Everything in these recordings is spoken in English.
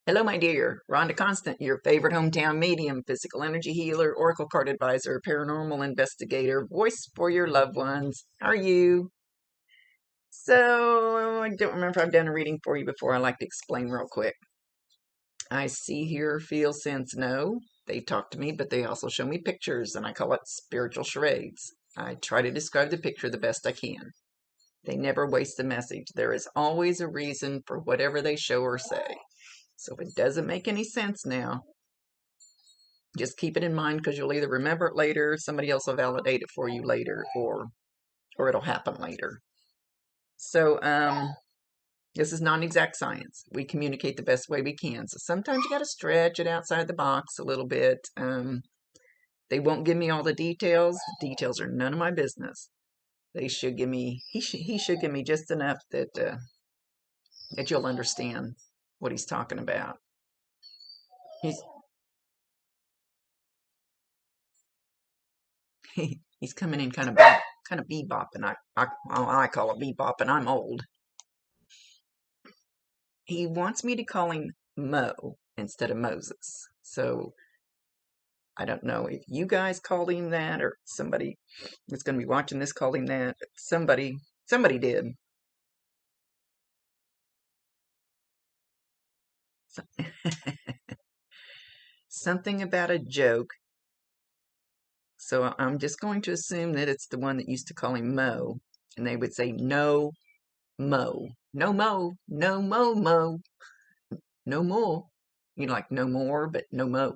Hello, my dear. Rhonda Constant, your favorite hometown medium, physical energy healer, oracle card advisor, paranormal investigator, voice for your loved ones. How are you? So, I don't remember if I've done a reading for you before. I like to explain real quick. I see, hear, feel, sense, know. They talk to me, but they also show me pictures, and I call it spiritual charades. I try to describe the picture the best I can. They never waste a message. There is always a reason for whatever they show or say. So if it doesn't make any sense now, just keep it in mind because you'll either remember it later, somebody else will validate it for you later, or it'll happen later. So this is non-exact science. We communicate the best way we can. So sometimes you got to stretch it outside the box a little bit. They won't give me all the details. Details are none of my business. They should give me. He should give me just enough that you'll understand what he's talking about. He's he's coming in kind of bebopping. I call it bebopping. I'm old. He wants me to call him Mo instead of Moses. So I don't know if you guys called him that or somebody that's going to be watching this called him that. Somebody did. Something about a joke. So I'm just going to assume that it's the one that used to call him Mo. And they would say, no, Mo. No, Mo. No, Mo, Mo. No more. You know, like no more, but no Mo.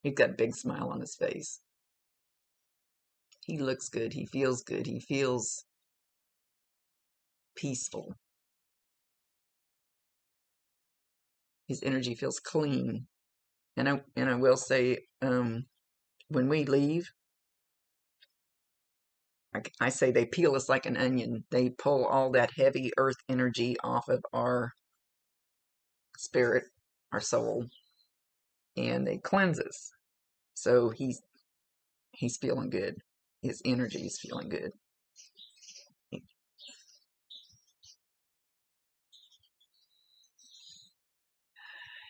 He's got a big smile on his face. He looks good. He feels good. He feels peaceful. His energy feels clean. And I will say, when we leave, I say they peel us like an onion. They pull all that heavy earth energy off of our spirit, our soul, and they cleanse us. So he's feeling good. His energy is feeling good.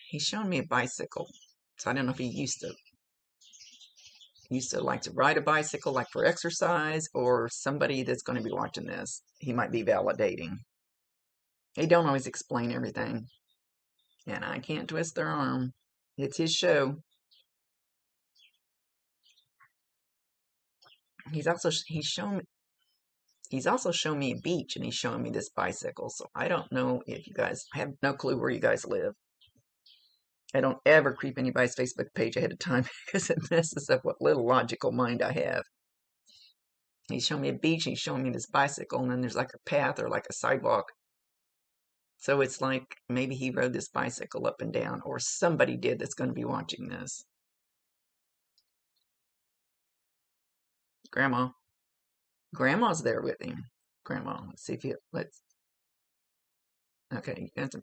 He's showing me a bicycle. So I don't know if he used to like to ride a bicycle like for exercise, or somebody that's going to be watching this, he might be validating. They don't always explain everything, and I can't twist their arm. It's his show. He's also shown me a beach, and he's showing me this bicycle. So I don't know if you guys, I have no clue where you guys live. I don't ever creep anybody's Facebook page ahead of time because it messes up what little logical mind I have. He's showing me a beach, and he's showing me this bicycle, and then there's like a path or like a sidewalk. So it's like maybe he rode this bicycle up and down, or somebody did that's going to be watching this. Grandma's there with him. Grandma, let's see if okay, that's a,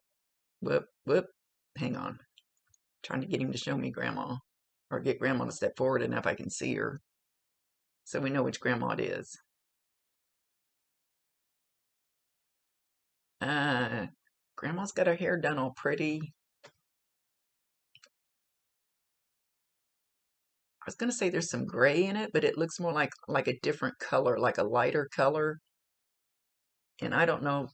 whoop, hang on. Trying to get him to show me Grandma, or get Grandma to step forward enough I can see her, so we know which Grandma it is. Grandma's got her hair done all pretty. I was going to say there's some gray in it, but it looks more like a different color, like a lighter color. And I don't know,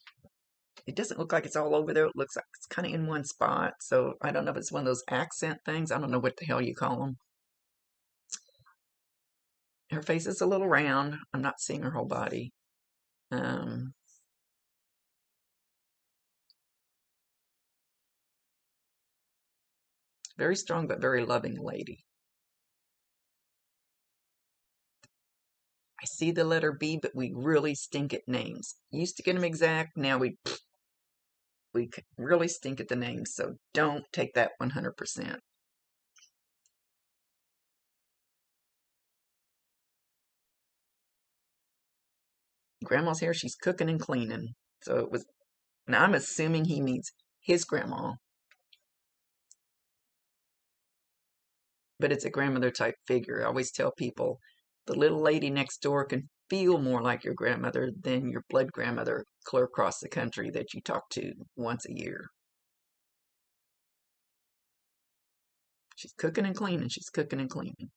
it doesn't look like it's all over there. It looks like it's kind of in one spot. So I don't know if it's one of those accent things. I don't know what the hell you call them. Her face is a little round. I'm not seeing her whole body. Very strong but very loving lady. I see the letter B, but we really stink at names. Used to get them exact. Now we really stink at the names. So don't take that 100%. Grandma's here. She's cooking and cleaning. So it was. Now I'm assuming he means his grandma. But it's a grandmother type figure. I always tell people the little lady next door can feel more like your grandmother than your blood grandmother clear across the country that you talk to once a year. She's cooking and cleaning. She's cooking and cleaning,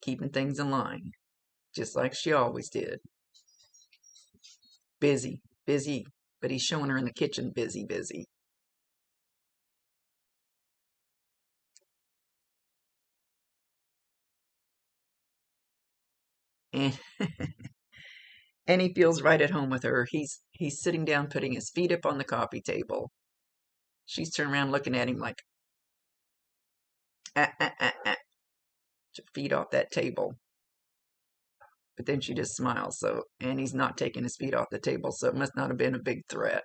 keeping things in line, just like she always did. Busy, busy, but he's showing her in the kitchen busy, busy. And, and he feels right at home with her. He's sitting down, putting his feet up on the coffee table. She's turned around looking at him like, ah, ah, ah, ah. Feet off that table. But then she just smiles. So, and he's not taking his feet off the table, so it must not have been a big threat.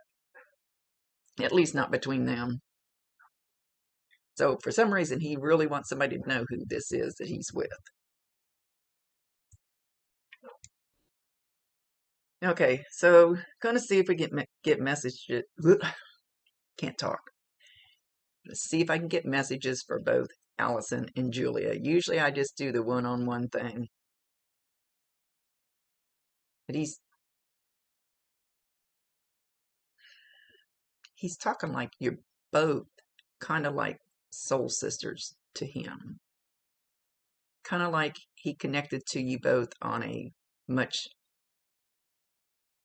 At least not between them. So for some reason, he really wants somebody to know who this is that he's with. Okay, so gonna see if we get messages. Can't talk. Let's see if I can get messages for both Allison and Julia. Usually I just do the one-on-one thing. But he's talking like you're both kind of like soul sisters to him. Kind of like he connected to you both on a much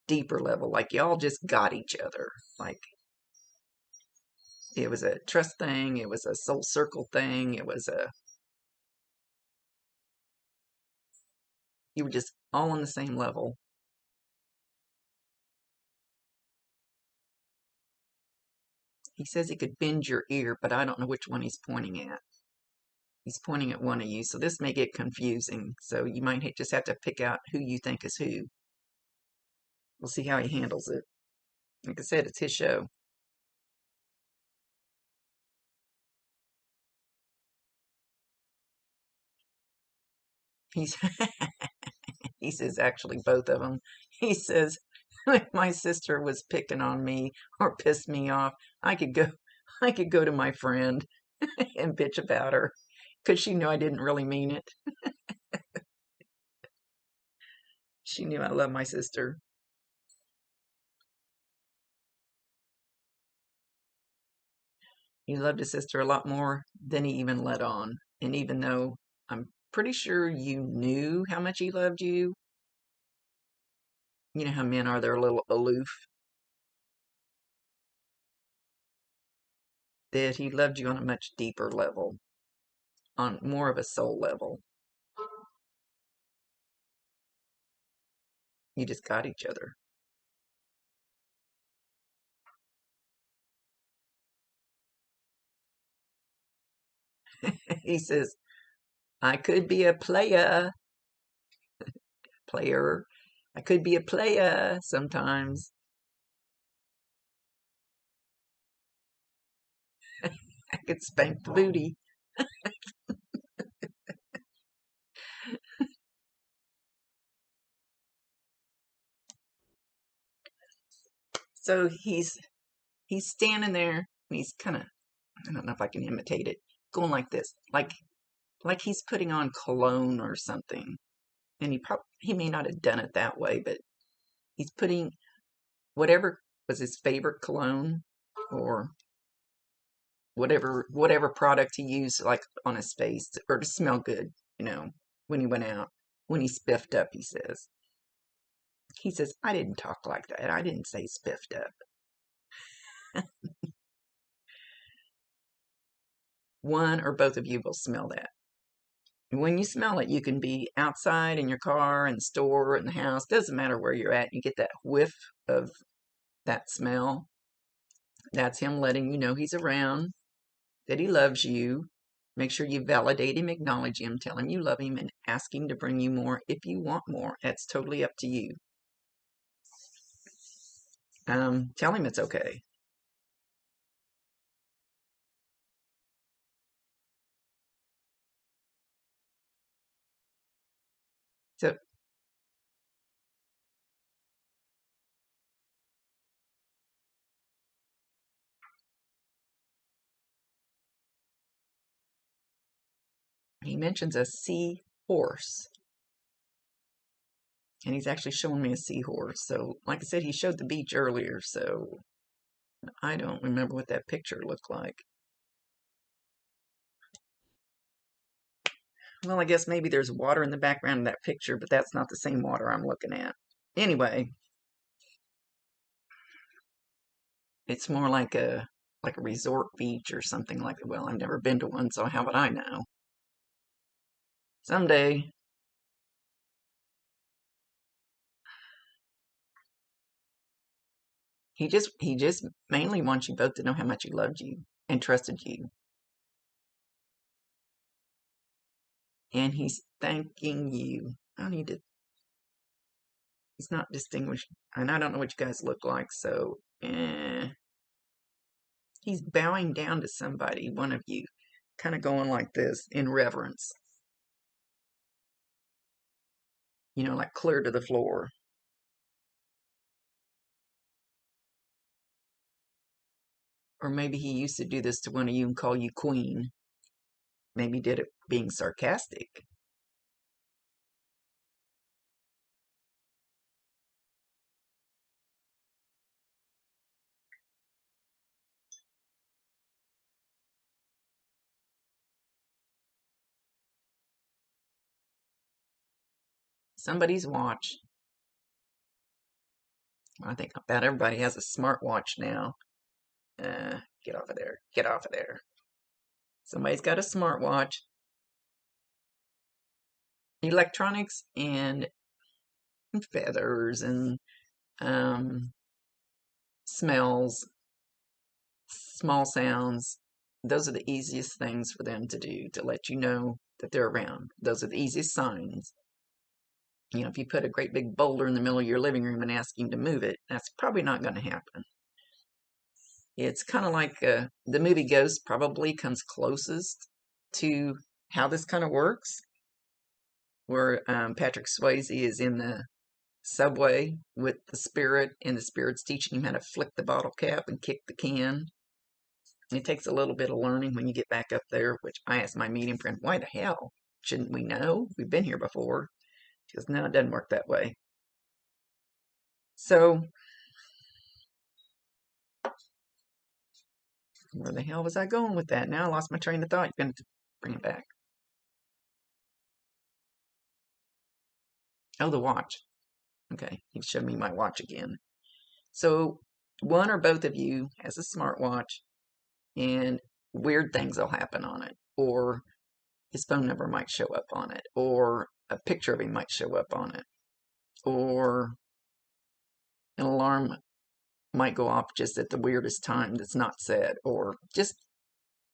deeper level. Like y'all just got each other. Like it was a trust thing. It was a soul circle thing. You were just all on the same level. He says he could bend your ear, but I don't know which one he's pointing at. He's pointing at one of you, so this may get confusing. So you might just have to pick out who you think is who. We'll see how he handles it. Like I said, it's his show. He's he says actually both of them. He says if my sister was picking on me or pissed me off, I could go to my friend and bitch about her because she knew I didn't really mean it. She knew I love my sister. He loved his sister a lot more than he even let on. And even though I'm pretty sure you knew how much he loved you, you know how men are, they're a little aloof, that he loved you on a much deeper level, on more of a soul level. You just got each other. He says, I could be a player. I could be a player sometimes. I could spank the booty. So he's standing there and he's kind of, I don't know if I can imitate it, going like this, like he's putting on cologne or something. And he may not have done it that way, but he's putting whatever was his favorite cologne or whatever product he used like on his face or to smell good, when he went out, when he spiffed up, he says, I didn't talk like that. I didn't say spiffed up. One or both of you will smell that. When you smell it, you can be outside in your car, in the store, in the house, doesn't matter where you're at. You get that whiff of that smell. That's him letting you know he's around, that he loves you. Make sure you validate him, acknowledge him, tell him you love him, and ask him to bring you more if you want more. That's totally up to you. Tell him it's okay. So he mentions a sea horse. And he's actually showing me a seahorse. So, like I said, he showed the beach earlier, so I don't remember what that picture looked like. Well, I guess maybe there's water in the background of that picture, but that's not the same water I'm looking at. Anyway, it's more like a resort beach or something like that. Well, I've never been to one, so how would I know? Someday. He just mainly wants you both to know how much he loved you and trusted you. And he's thanking you. I need to He's not distinguished, and I don't know what you guys look like, so he's bowing down to somebody, one of you, kind of going like this in reverence, like clear to the floor. Or maybe he used to do this to one of you and call you queen. Maybe did it being sarcastic. Somebody's watch. I think about everybody has a smartwatch now. Get off of there. Get off of there. Somebody's got a smartwatch. Electronics and feathers and smells, small sounds. Those are the easiest things for them to do to let you know that they're around. Those are the easiest signs. If you put a great big boulder in the middle of your living room and ask him to move it, that's probably not going to happen. It's kind of like the movie Ghost probably comes closest to how this kind of works, where Patrick Swayze is in the subway with the spirit, and the spirit's teaching him how to flick the bottle cap and kick the can. It takes a little bit of learning when you get back up there, which I asked my medium friend, why the hell? Shouldn't we know? We've been here before. She goes, no, it doesn't work that way. So, where the hell was I going with that? Now I lost my train of thought. You're going to bring it back. Oh, the watch. Okay, he showed me my watch again. So, one or both of you has a smartwatch, and weird things will happen on it. Or his phone number might show up on it. Or a picture of him might show up on it. Or an alarm might go off just at the weirdest time that's not said, or just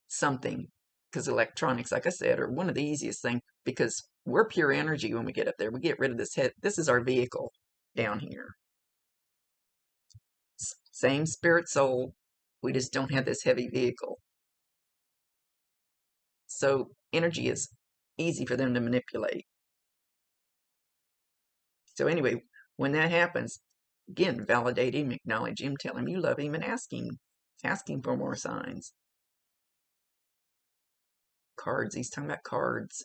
something. Because electronics, like I said, are one of the easiest things, because we're pure energy when we get up there. We get rid of this head. This is our vehicle down here. Same spirit soul. We just don't have this heavy vehicle. So energy is easy for them to manipulate. So anyway, when that happens, again, validate him, acknowledge him, tell him you love him, and ask him for more signs. Cards. He's talking about cards.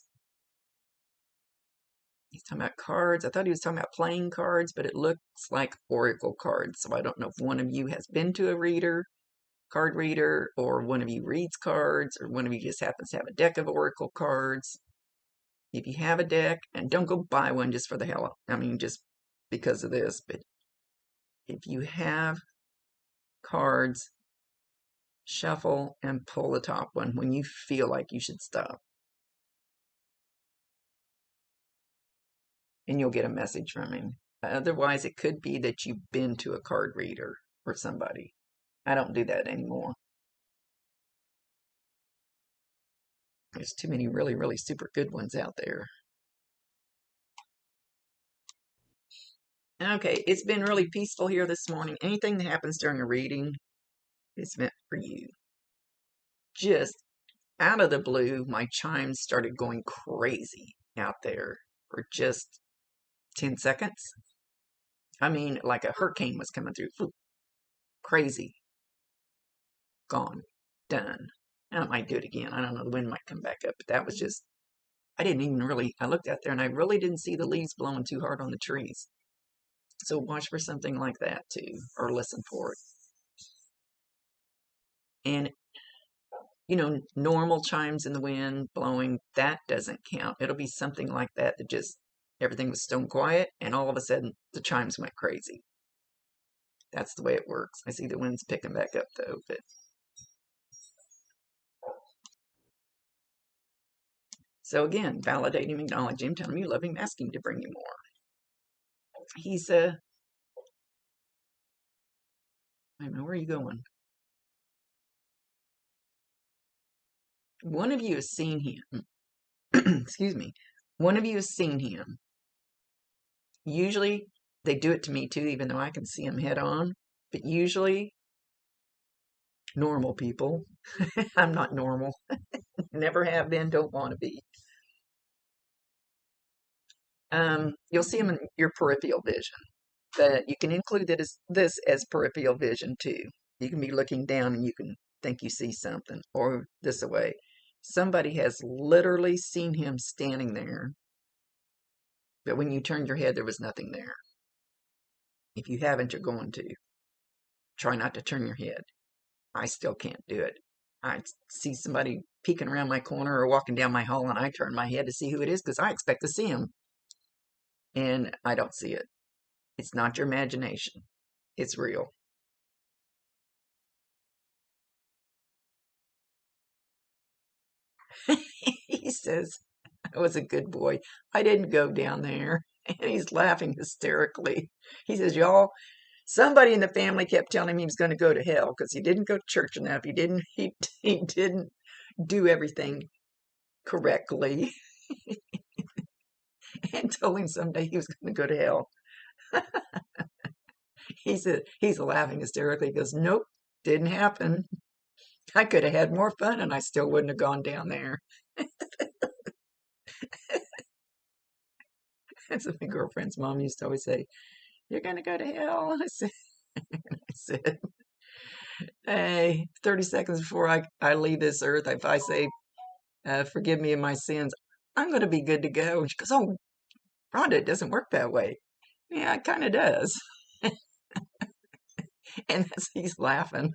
He's talking about cards. I thought he was talking about playing cards, but it looks like oracle cards. So I don't know if one of you has been to a card reader, or one of you reads cards, or one of you just happens to have a deck of oracle cards. If you have a deck, and don't go buy one just for the hell of it. I mean, just because of this, but if you have cards, shuffle and pull the top one when you feel like you should stop. And you'll get a message from him. Otherwise, it could be that you've been to a card reader or somebody. I don't do that anymore. There's too many really, really super good ones out there. Okay, it's been really peaceful here this morning. Anything that happens during a reading is meant for you. Just out of the blue, my chimes started going crazy out there for just 10 seconds. I mean, like a hurricane was coming through. Crazy. Gone. Done. And I might do it again. I don't know. The wind might come back up, but that was just I didn't even really, I looked out there and I really didn't see the leaves blowing too hard on the trees. So watch for something like that too, or listen for it. And, normal chimes in the wind blowing, that doesn't count. It'll be something like that just everything was stone quiet and all of a sudden the chimes went crazy. That's the way it works. I see the wind's picking back up though, but so again, validate him, acknowledge him, tell him you love him, ask him to bring you more. He's I don't know, where are you going? One of you has seen him. Excuse me. One of you has seen him. Usually they do it to me too, even though I can see him head on. But usually normal people. I'm not normal. Never have been, don't want to be. You'll see them in your peripheral vision, but you can include this as peripheral vision too. You can be looking down and you can think you see something, or this way. Somebody has literally seen him standing there, but when you turned your head, there was nothing there. If you haven't, you're going to. Try not to turn your head. I still can't do it. I see somebody peeking around my corner or walking down my hall, and I turn my head to see who it is because I expect to see him. And I don't see it. It's not your imagination. It's real. He says, I was a good boy. I didn't go down there. And he's laughing hysterically. He says, y'all, somebody in the family kept telling him he was going to go to hell because he didn't go to church enough. He didn't do everything correctly. And told him someday he was going to go to hell. He said, he's laughing hysterically. He goes, nope, didn't happen. I could have had more fun and I still wouldn't have gone down there. That's what my girlfriend's mom used to always say, you're going to go to hell. I said, hey, 30 seconds before I leave this earth, if I say, forgive me of my sins, I'm going to be good to go. And she goes, oh, Rhonda, it doesn't work that way. Yeah, it kind of does. And he's laughing.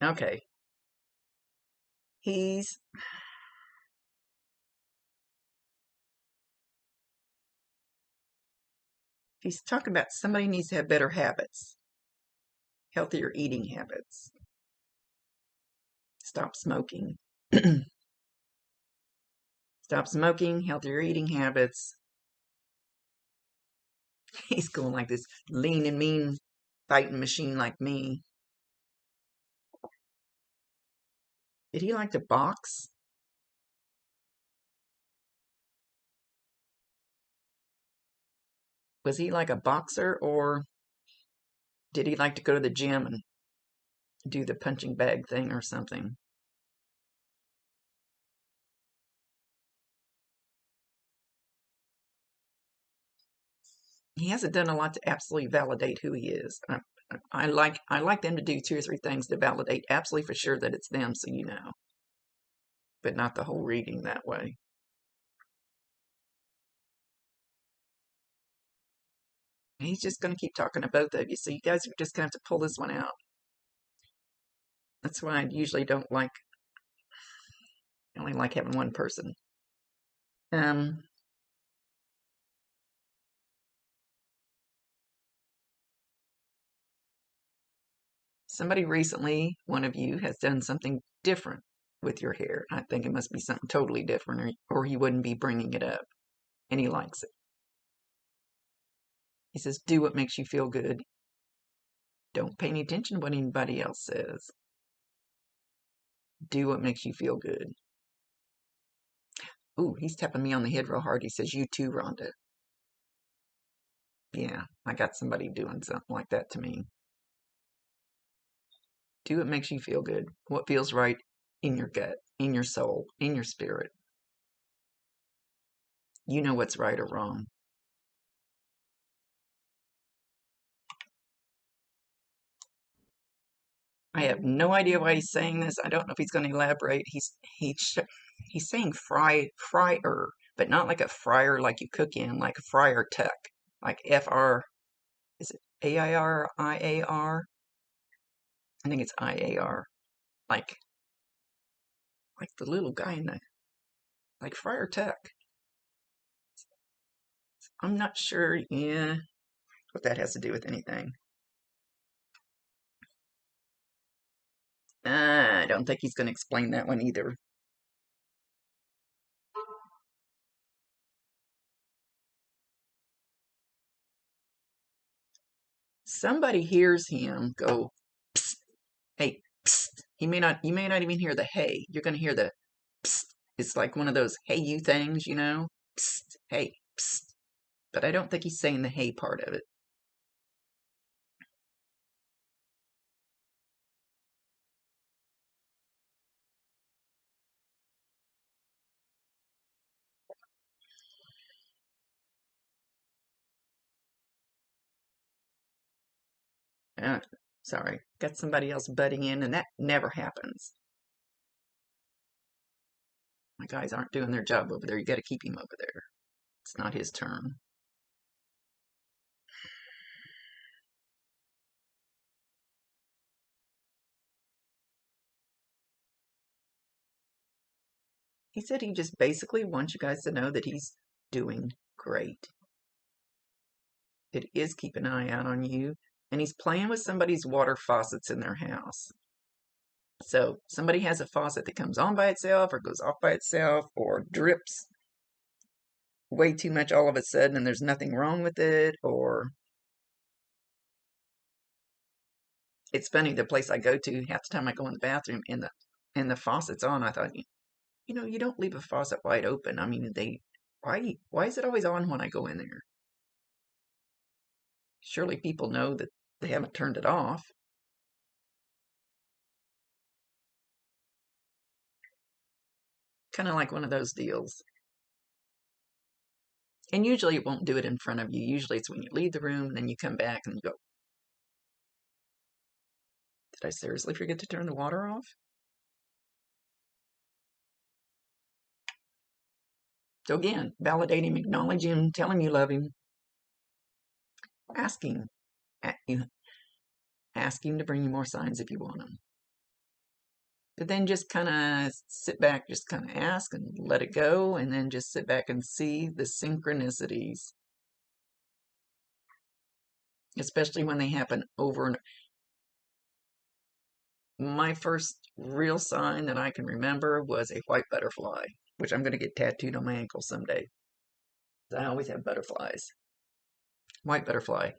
Okay. He's talking about somebody needs to have better habits, healthier eating habits. Stop smoking. Stop smoking, healthier eating habits. He's going like this lean and mean fighting machine like me. Did he like to box? Was he like a boxer, or did he like to go to the gym and do the punching bag thing or something? He hasn't done a lot to absolutely validate who he is. I like them to do 2 or 3 things to validate absolutely for sure that it's them, so you know, but not the whole reading that way. And he's just going to keep talking to both of you, so you guys are just going to have to pull this one out. That's why I usually don't like. I only like having one person. Um, Somebody recently, one of you, has done something different with your hair. I think it must be something totally different, or he wouldn't be bringing it up. And he likes it. He says, do what makes you feel good. Don't pay any attention to what anybody else says. Do what makes you feel good. Ooh, he's tapping me on the head real hard. He says, you too, Rhonda. Yeah, I got somebody doing something like that to me. Do what makes you feel good. What feels right in your gut, in your soul, in your spirit. You know what's right or wrong. I have no idea why he's saying this. I don't know if he's going to elaborate. He's saying fryer, but not like a fryer like you cook in, like a fryer tuck, like FR. Is it AIR, IAR? I think it's IAR. Like the little guy in the like Friar Tuck. I'm not sure, yeah, what that has to do with anything. I don't think he's going to explain that one either. Somebody hears him go, psst, hey, psst. You may not even hear the hey. You're going to hear the psst. It's like one of those hey you things, you know? Psst, hey, psst. But I don't think he's saying the hey part of it. Uh, Sorry, got somebody else butting in, and that never happens. My guys aren't doing their job over there. You got to keep him over there. It's not his turn. He said he just basically wants you guys to know that he's doing great. It is keep an eye out on you, and he's playing with somebody's water faucets in their house. So somebody has a faucet that comes on by itself or goes off by itself or drips way too much all of a sudden and there's nothing wrong with it, or it's funny, the place I go to, half the time I go in the bathroom and the faucet's on. I thought, you know, you don't leave a faucet wide open. I mean, why is it always on when I go in there? Surely people know that they haven't turned it off. Kind of like one of those deals. And usually it won't do it in front of you. Usually it's when you leave the room, and then you come back and you go, did I seriously forget to turn the water off? So again, validate him, acknowledge him, tell him you love him, ask him, ask him to bring you more signs if you want them. But then just kind of sit back, just kind of ask and let it go, and then just sit back and see the synchronicities, especially when they happen over and my first real sign that I can remember was a white butterfly, which I'm going to get tattooed on my ankle someday. I always have butterflies. White butterfly.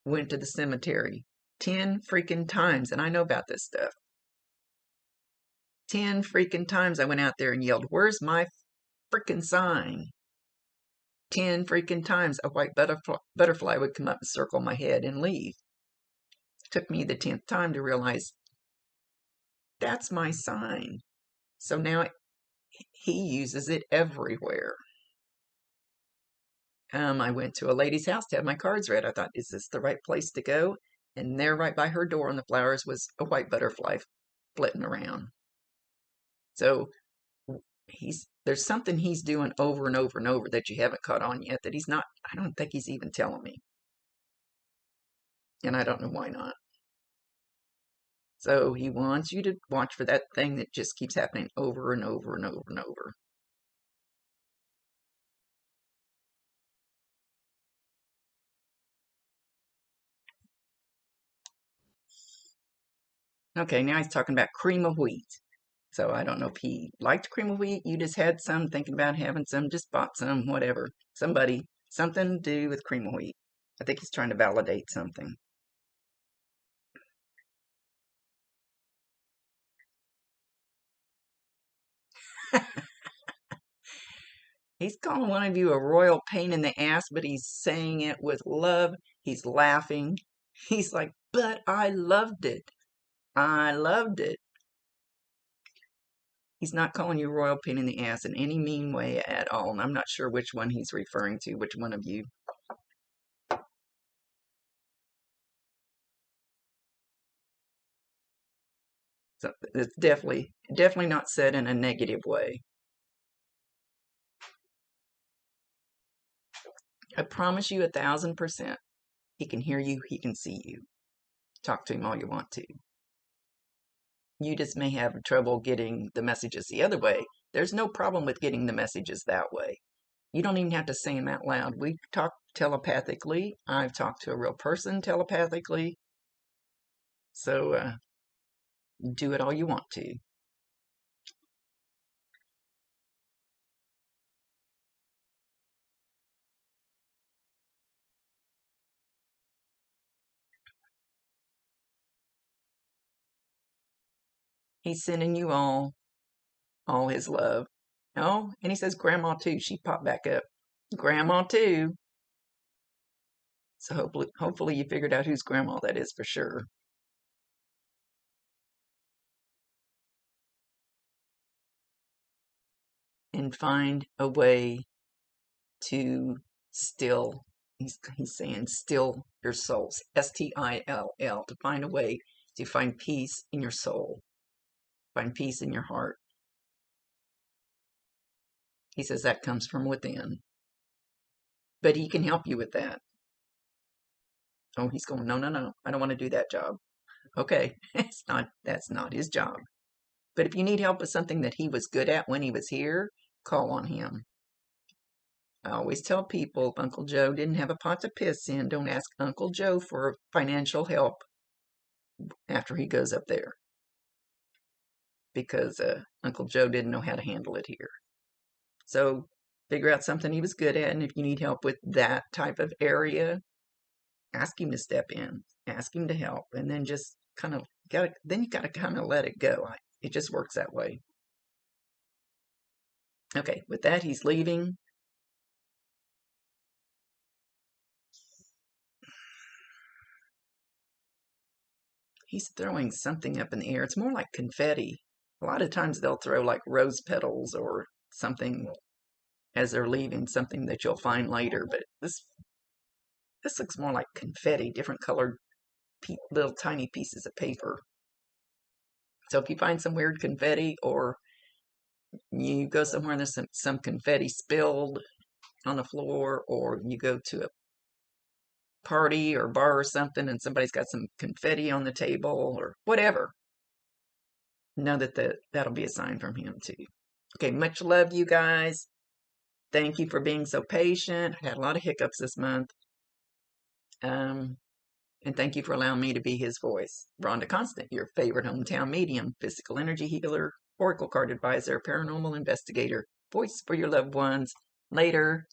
Went to the cemetery 10 freaking times, and I know about this stuff. 10 freaking times I went out there and yelled, where's my freaking sign? 10 freaking times a white butterfly would come up and circle my head and leave. It took me the 10th time to realize that's my sign. So now he uses it everywhere. I went to a lady's house to have my cards read. I thought, is this the right place to go? And there, right by her door on the flowers, was a white butterfly flitting around. So there's something he's doing over and over and over that you haven't caught on yet, that he's not, I don't think he's even telling me. And I don't know why not. So he wants you to watch for that thing that just keeps happening over and over and over and over. Okay, now he's talking about cream of wheat. So I don't know if he liked cream of wheat, you just had some, thinking about having some, just bought some, whatever. Something to do with cream of wheat. I think he's trying to validate something. He's calling one of you a royal pain in the ass, but he's saying it with love. He's laughing. He's like, but I loved it. I loved it. He's not calling you royal pain in the ass in any mean way at all. And I'm not sure which one he's referring to, which one of you. So it's definitely not said in a negative way. I promise you 1,000%. He can hear you. He can see you. Talk to him all you want to. You just may have trouble getting the messages the other way. There's no problem with getting the messages that way. You don't even have to say them out loud. We talk telepathically. I've talked to a real person telepathically. So do it all you want to. He's sending you all his love. Oh, and he says grandma too. She popped back up. Grandma too. So hopefully you figured out whose grandma that is for sure. And find a way to still, he's saying still your souls. STILL, to find a way to find peace in your soul. Find peace in your heart. He says that comes from within. But he can help you with that. Oh, he's going, no, I don't want to do that job. Okay, that's not his job. But if you need help with something that he was good at when he was here, call on him. I always tell people if Uncle Joe didn't have a pot to piss in, don't ask Uncle Joe for financial help after he goes up there. Because Uncle Joe didn't know how to handle it here. So figure out something he was good at, and if you need help with that type of area, ask him to step in, ask him to help, and then just kind of you gotta kind of let it go. It just works that way. Okay, with that, he's leaving. He's throwing something up in the air. It's more like confetti. A lot of times they'll throw like rose petals or something as they're leaving, something that you'll find later. But this looks more like confetti, different colored little tiny pieces of paper. So if you find some weird confetti, or you go somewhere and there's some confetti spilled on the floor, or you go to a party or bar or something and somebody's got some confetti on the table or whatever, know that'll be a sign from him too. Okay, much love, you guys. Thank you for being so patient. I had a lot of hiccups this month. And thank you for allowing me to be his voice. Rhonda Constant, your favorite hometown medium, physical energy healer, oracle card advisor, paranormal investigator, voice for your loved ones. Later.